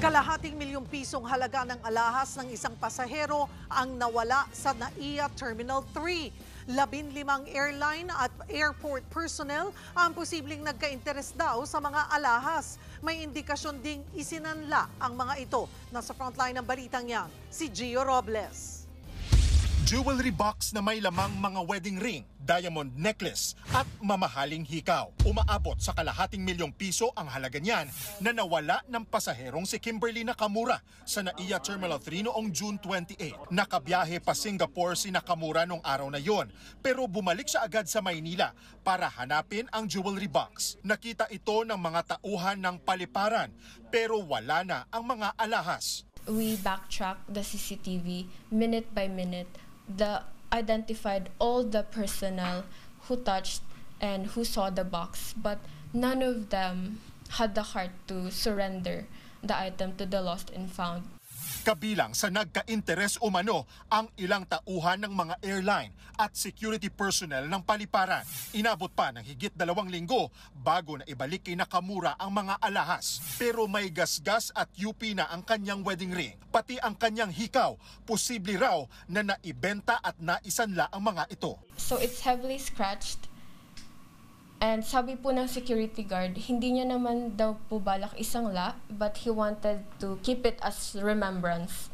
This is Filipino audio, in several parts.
kalahating milyong halaga ng alahas ng isang pasahero ang nawala sa NAIA Terminal 3. 15 airline at airport personnel ang posibleng nagka-interes daw sa mga alahas. May indikasyon ding isinanla ang mga ito. Nasa frontline ng balitang yan, si Gio Robles. Jewelry box na may lamang mga wedding ring, diamond necklace at mamahaling hikaw. Umaabot sa kalahating milyong piso ang halaga niyan na nawala ng pasaherong si Kimberly Nakamura sa NAIA Terminal 3 noong June 28. Nakabiyahe pa Singapore si Nakamura noong araw na yon, pero bumalik siya agad sa Maynila para hanapin ang jewelry box. Nakita ito ng mga tauhan ng paliparan pero wala na ang mga alahas. We backtracked the CCTV minute by minute. Identified all the personnel who touched and who saw the box, but none of them had the heart to surrender the item to the lost and found. Kabilang sa nagka-interes umano ang ilang tauhan ng mga airline at security personnel ng paliparan. Inabot pa ng higit 2 linggo bago na ibalik kay Nakamura ang mga alahas. Pero may gasgas at UP na ang kanyang wedding ring. Pati ang kanyang hikaw, posible raw na naibenta at naisanla ang mga ito. So it's heavily scratched. And sabi po ng security guard, hindi niya naman daw po balak isangla, but he wanted to keep it as remembrance.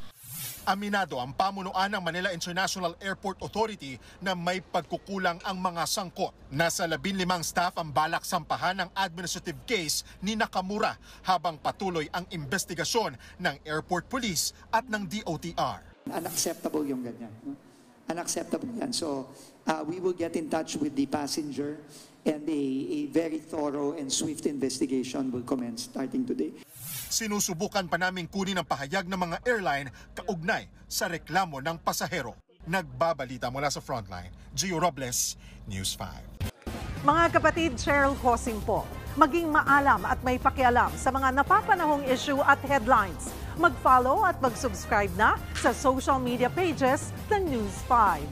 Aminado ang pamunuan ng Manila International Airport Authority na may pagkukulang ang mga sangkot. Nasa 15 staff ang balak sampahan ng administrative case ni Nakamura habang patuloy ang investigasyon ng Airport Police at ng DOTR. Unacceptable yung ganyan. No? Unacceptable yan. So we will get in touch with the passenger and a very thorough and swift investigation will commence starting today. Sinusubukan pa naming kunin ang pahayag ng mga airline kaugnay sa reklamo ng pasahero. Nagbabalita mula sa Frontline, Gio Robles, News 5. Mga kapatid, Cheryl Cosing po. Maging maalam at may pakialam sa mga napapanahong issue at headlines. Mag-follow at mag-subscribe na sa social media pages ng News 5.